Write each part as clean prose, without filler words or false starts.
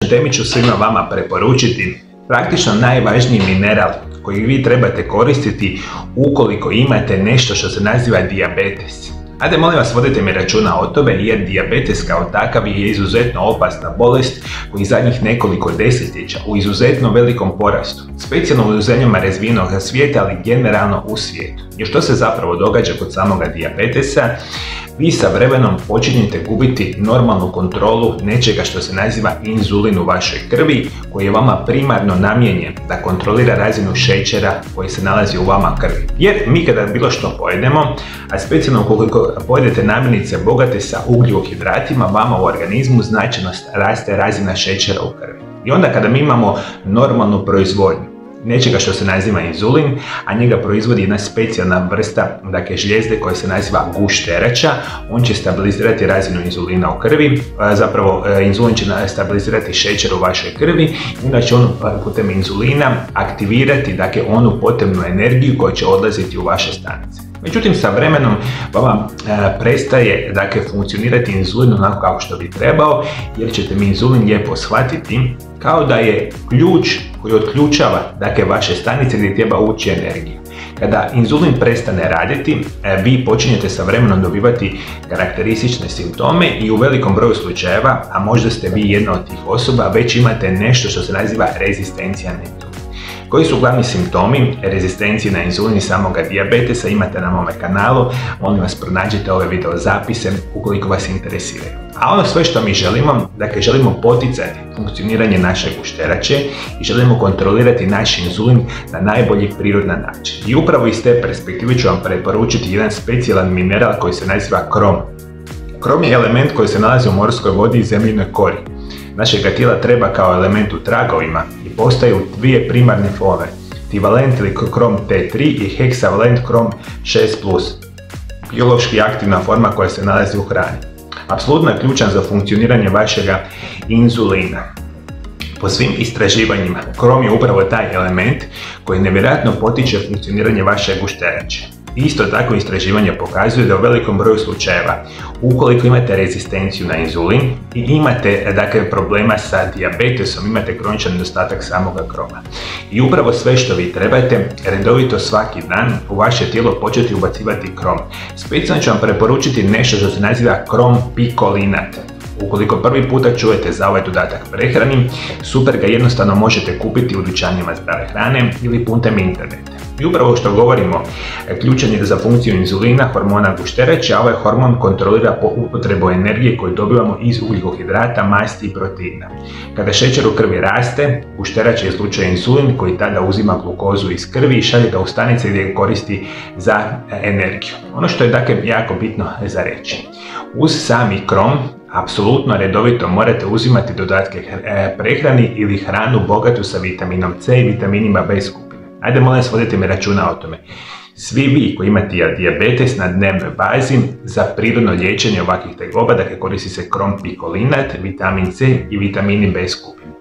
temi ću svima vama preporučiti praktično najvažniji mineral koji vi trebate koristiti ukoliko imate nešto što se naziva dijabetes. Ajde, molim vas, vodite mi računa o tome, jer dijabetes kao takav je izuzetno opasna bolest koji zadnjih nekoliko desetljeća u izuzetno velikom porastu, specijalno u zemljama razvijenog svijeta, ali generalno u svijetu. Jer što se zapravo događa kod samoga dijabetesa? Vi sa vremenom počinjete gubiti normalnu kontrolu nečega što se naziva inzulin u vašoj krvi, koji je vama primarno namijenjen da kontrolira razinu šećera koji se nalazi u vama krvi. Jer mi kada bilo što pojedemo, a specijalno ukoliko pojedete namirnice bogate sa ugljikohidratima, vama u organizmu značajno raste razina šećera u krvi. I onda kada mi imamo normalnu proizvodnju nečega što se naziva inzulin, a njega proizvodi jedna specijalna vrsta žlijezde koja se naziva gušterača, on će stabilizirati razinu inzulina u krvi, zapravo inzulin će stabilizirati šećer u vašoj krvi i onda će on putem inzulina aktivirati onu potrebnu energiju koja će odlaziti u vaše stanice. Međutim, sa vremenom vama prestaje funkcionirati inzulin onako kako što bi trebao, jer ćete mi inzulin lijepo shvatiti kao da je ključ koji otključava vaše stanice gdje treba ući energija. Kada inzulin prestane raditi, vi počinjete sa vremenom dobivati karakteristične simptome i u velikom broju slučajeva, a možda ste vi jedna od tih osoba, već imate nešto što se naziva rezistencija na inzulin. Koji su glavni simptomi rezistencije na inzulin i samoga dijabetesa? Imate na mome kanalu, molim vas, pronađite ove video zapise ukoliko vas interesiraju. A ono sve što mi želimo, želimo poticati funkcioniranje naše gušterače i želimo kontrolirati naš inzulin na najbolji prirodan način. I upravo iz te perspektive ću vam preporučiti jedan specijalan mineral koji se naziva krom. Krom je element koji se nalazi u morskoj vodi i zemljinoj kori. Našega tijela treba kao element u tragovima i postaju dvije primarne forme, trivalent ili krom T3 i heksavalent krom 6+, biološki aktivna forma koja se nalazi u hrani. Apsolutno je ključan za funkcioniranje vašega inzulina. Po svim istraživanjima, krom je upravo taj element koji nevjerojatno potiče funkcioniranje vaše gušterače. Isto tako istraživanja pokazuju da u velikom broju slučajeva, ukoliko imate rezistenciju na inzulin i imate problema sa dijabetesom, imate kroničan nedostatak samoga kroma. I upravo sve što vi trebate, redovito svaki dan u vaše tijelo početi ubacivati krom. Specijalno ću vam preporučiti nešto što se naziva krom pikolinat. Ukoliko prvi puta čujete za ovaj dodatak prehrani, super ga jednostavno možete kupiti u dućanima zdrave hrane ili putem interneta. I upravo što govorimo, ključan je za funkciju inzulina, hormona gušterače, a ovaj hormon kontrolira upotrebu energije koju dobivamo iz ugljikohidrata, masti i proteina. Kada šećer u krvi raste, gušterača izlučuje inzulin koji tada uzima glukozu iz krvi i šalje ga u stanice gdje ga koristi za energiju. Ono što je jako bitno za reći, uz sami krom apsolutno redovito morate uzimati dodatke prehrani ili hranu bogatu sa vitaminom C i vitaminima B skupine. Ajde, molim vas, vodite mi računa o tome. Svi vi koji imate dijabetes na dnevnoj bazi, za prirodno liječenje ovakvih tegoba, koristi se krom pikolinat, vitamin C i vitamini B skupine.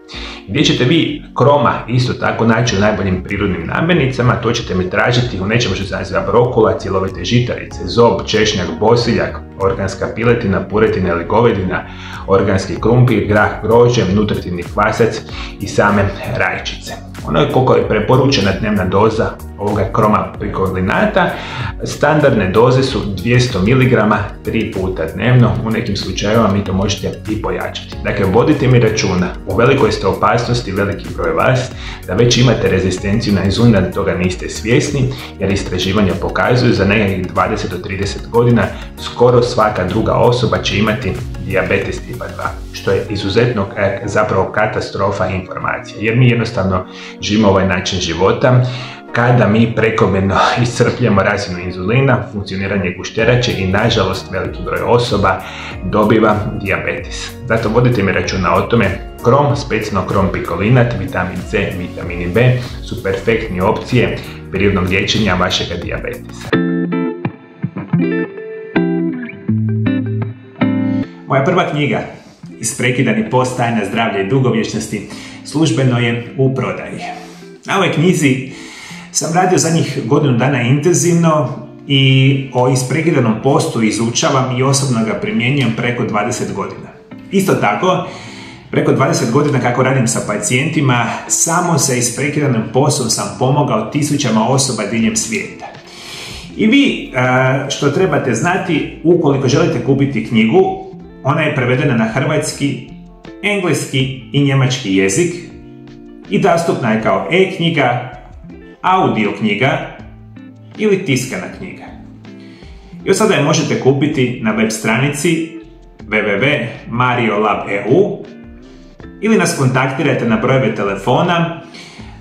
Gdje ćete vi kroma isto tako naći u najboljim prirodnim namirnicama, to ćete mi tražiti u nečemu što se naziva brokula, cjelovite žitarice, zob, češnjak, bosiljak, organska piletina, puretina ili govedina, organski krumpir, grah, grožđe, nutritivni kvasac i same rajčice. Ono je koliko je preporučena dnevna doza ovoga kroma pikolinata. Standardne doze su 200 mg 3 puta dnevno, u nekim slučajevima mi to možete i pojačati. Vodite mi računa, u velikoj ste opasnosti, veliki broj vas, da već imate rezistenciju na inzulin, da toga niste svjesni, jer istraživanja pokazuju za nekakvih 20 do 30 godina skoro svaka druga osoba će imati dijabetes tipa 2, što je izuzetno zapravo katastrofa informacija, jer mi jednostavno živimo ovaj način života kada mi prekomjerno iscrpljamo razinu inzulina, funkcioniranje gušterače i nažalost veliki broj osoba dobiva dijabetes. Zato vodite mi računa o tome, krom, specijalno krom pikolinat, vitamin C, vitamini B su perfektne opcije prirodnog liječenja vašega dijabetesa. Moja prva knjiga, Isprekidani post, tajna zdravlja i dugovječnosti, službeno je u prodaji. Na ovoj knjizi sam radio zadnjih godinu dana intenzivno i o isprekidanom postu izučavam i osobno ga primjenjujem preko 20 godina. Isto tako, Preko 20 godina kako radim sa pacijentima, samo sa isprekidanim poslom sam pomogao tisućama osoba diljem svijeta. I vi što trebate znati, ukoliko želite kupiti knjigu, ona je prevedena na hrvatski, engleski i njemački jezik i dostupna je kao e-knjiga, audio knjiga ili tiskana knjiga. I od sada je možete kupiti na web stranici www.mariolab.eu ili nas kontaktirajte na brojeve telefona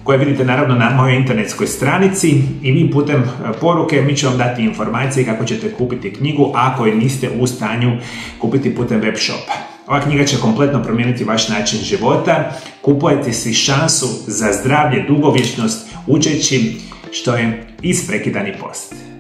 koje vidite naravno na mojoj internetskoj stranici i vi putem poruke mi ćemo vam dati informacije kako ćete kupiti knjigu ako je niste u stanju kupiti putem web shopa. Ova knjiga će kompletno promijeniti vaš način života. Kupujete si šansu za zdravlje, dugovječnost učeći što je isprekidani post.